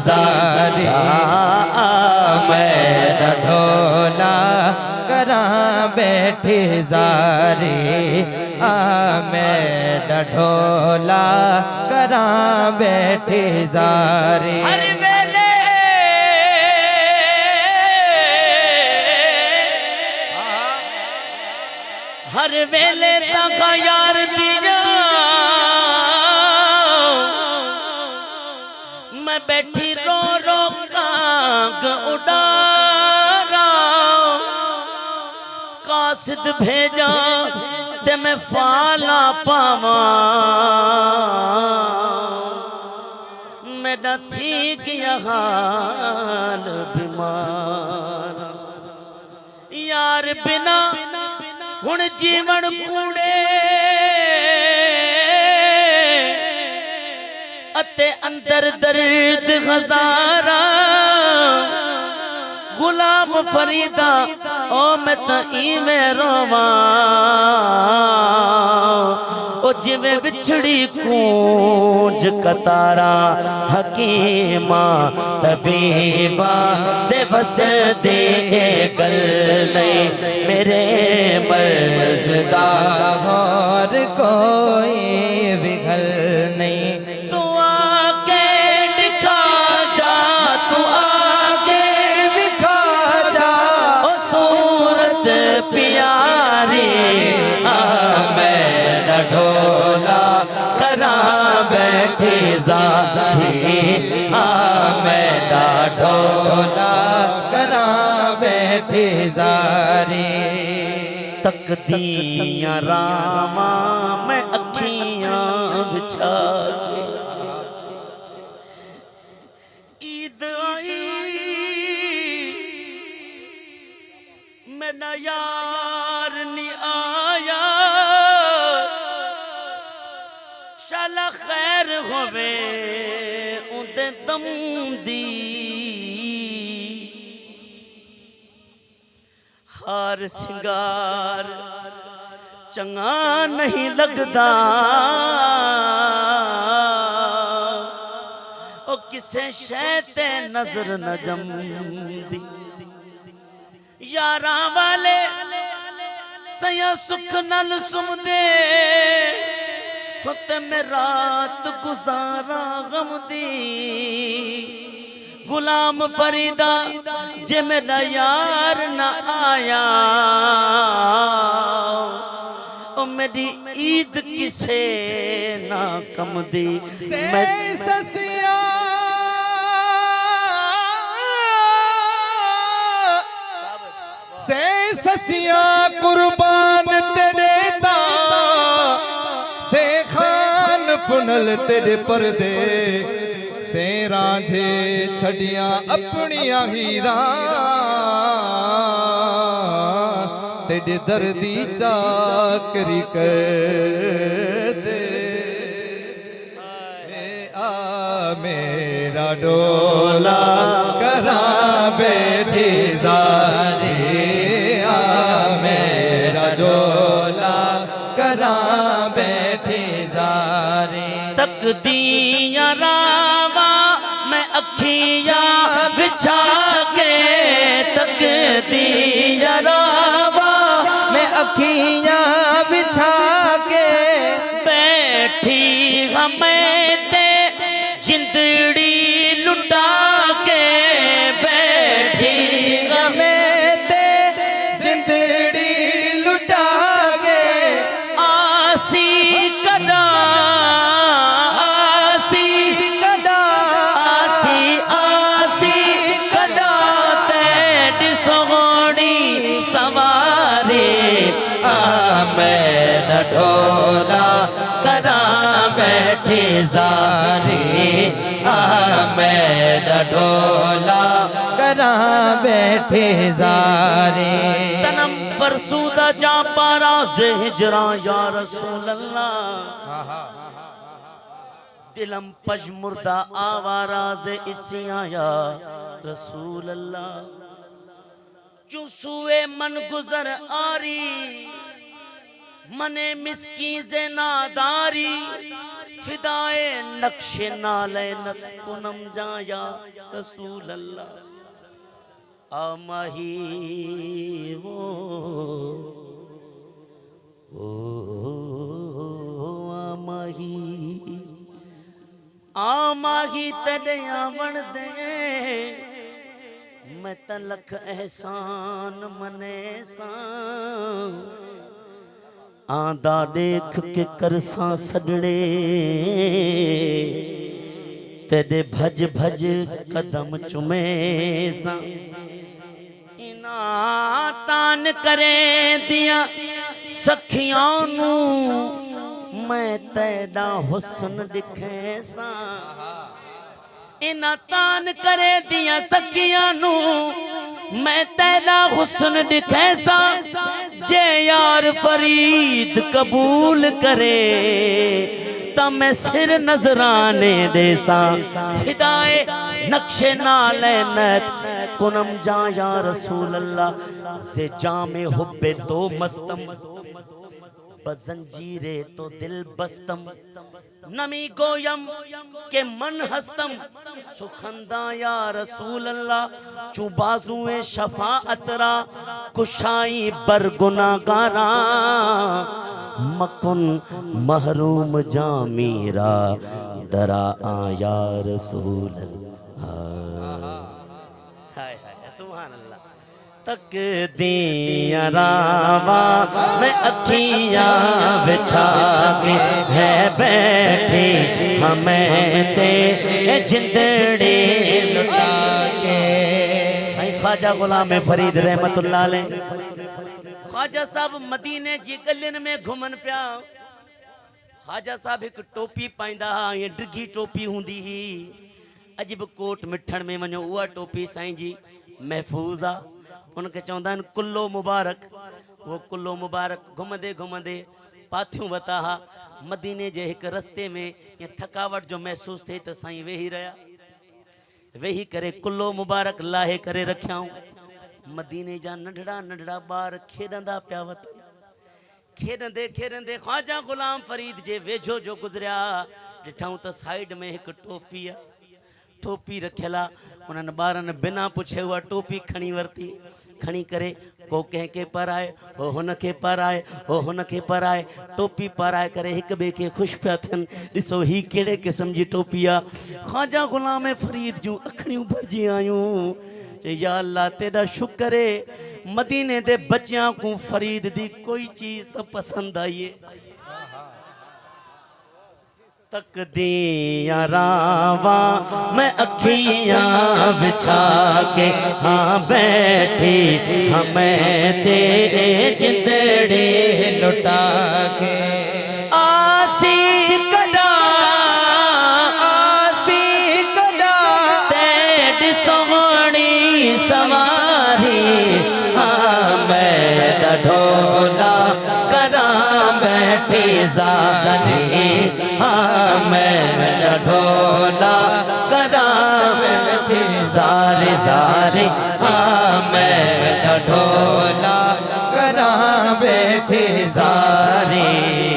जारी मैं ढोला करा बैठी जारी मैं ढोला करा बैठी जारी हर वेले तक यार दिया मैं बैठी रो रो काग उड़ारा कासिद भेजा ते मैं फाला पावा मेरा ठीक हाल बीमार यार बिना हुण जीवन कूड़े अते अंदर दर्द हजारा गुलाम फरीदा ओ मैं तो इवें रोवा ओ जिवें बिछड़ी कूंज कतारा हकीमा तबीबा दे बस दे गल नहीं मेरे मर्ज़दा और कोई विघल नहीं तू आके दिखा जा तू आगे दिखा जा ओ सूरत प्यारी मैं ढोला करा बैठी जारी मैं ढोला करा बैठी जारी तकदियां रामा मैं अखियां बिछा के ईद आई मेरा यार नहीं आया शाला खैर होवे उदे दम दी हार सिंगार चंगा नहीं लगदा ओ किसे शै ते नजर न जमदी यारा वाले सया सुख नल सुमदे होते मैं रात गुजारा गम दी गुलाम फरीदा जे मेरा यार न आया ओ मेरी ईद किसे ना कम दी मैं ससिया से ससिया कुर्बान तेरे दा से खान पुनल तेरे पर्दे से रांझे छड़िया अपनिया हीरा तेरे दर्दी चाकरी कर दे आ मेरा डोला करा बैठी जारी आ मेरा डोला करा बैठी जारी तकदियां रावा मैं अखियां बिछा के तकदियां रावा मैं अखियां बिछा के बैठी हमें ते जिंदड़ी लुटा के बैठी हमें ते जिंदड़ी लुटा के आसी कदा मैं ढोला करा बैठी जारी मैं ढोला करा बैठी जारी तनम फरसूदा जा पारा से हिजरा या रसूल अल्लाह दिलम पजमुर्दा आवारा से इसिया या रसूल अल्लाह चूसुए मन गुजर आरी मने मिसकी से नादारी फिदाए नक्शे नालैनत कुनम जाया रसूल अल्लाह आमाही ओ आमाही तड़े आवण दे मैं तलख एहसान मने सा आंदा देख के करसा सडड़े तेरे भज भज कदम चुमे सा इना तान करे दिया सखियां नू मैं तेरा हुस्न दिखे सा इना तान करे दिया सखियां नू मैं तेरा हुस्न दिखे सा जे यार फरीद कबूल करे ता मैं सिर नजराने दे सा फिदाए नक्शे नालैनत कुनम जा या रसूल अल्लाह से जामे हुब्बे तो मस्तम बजंजीरे तो दिल बस्तम नमी गोयम के मन हस्तम सुखंदा या रसूल अल्लाह चू बाजुए शफाअतरा कुशाई बरगुनागारा मकुन महरूम जामीरा दरा आया रसूल अल्लाह हाय हाय सुभान अल्लाह तक दिया रावा मैं अखियां बिछा के है बैठी हमें ते जिंदड़ी लुटा के ख्वाजा गुलाम फरीद रहमतुल्लाह अलैह ख्वाजा साहब मदीने जी गलियन में घुमन पिया ख्वाजा साहब एक टोपी पाइंदा ये डिघी टोपी हुंदी ही अजब कोट मिठण में वञो उहा टोपी साईं जी महफूज आ उनके चवंदा आहिनि कुल्लो मुबारक वो कुल्लो मुबारक घुमंदे घुमंदे पाथियूं वता हा मदीने जे हिक रस्ते में ये थकावट जो महसूस थे तो साईं वेही रहा वेही करे कुल्लो मुबारक लाहे करे रखियाऊं मदीने जा नंढड़ा नंढड़ा बार खेडंदा पिया वत खेडंदे खेडंदे ख्वाजा गुलाम फरीद जे वेझो जो गुजरिया ॾिठऊं त साइड में एक टोपी आ टोपी रखियला उन्हनि ॿारनि बिना पुछे हुआ टोपी खणी वरती खणी करे को कंहिंखे पराए हो हुनखे पराए हो हुनखे पराए टोपी पराए करे हिक ॿिए खे ख़ुशि पिया थियनि ॾिसो ही कहिड़े क़िस्म जी टोपी आहे ख्वाजा गुलाम फरीद जूं अखियूं भरिजी आयूं चई या अल्लाह तेरा शुक्र है मदीने दे बच्चियां को फरीद दी कोई चीज तो पसंद आई है तक दिया रावा मैं अखियां बिछा के हाँ बैठी हमें तेरे जिंदड़ी लुटा के आसी कदा तेरी सोहनी सवारी हाँ मैं ढोला करा बैठी ज़ारी हाँ मैं ढोला करा बैठी ज़ारी ज़ारी हाँ मैं ढोला करा बैठी ज़ारी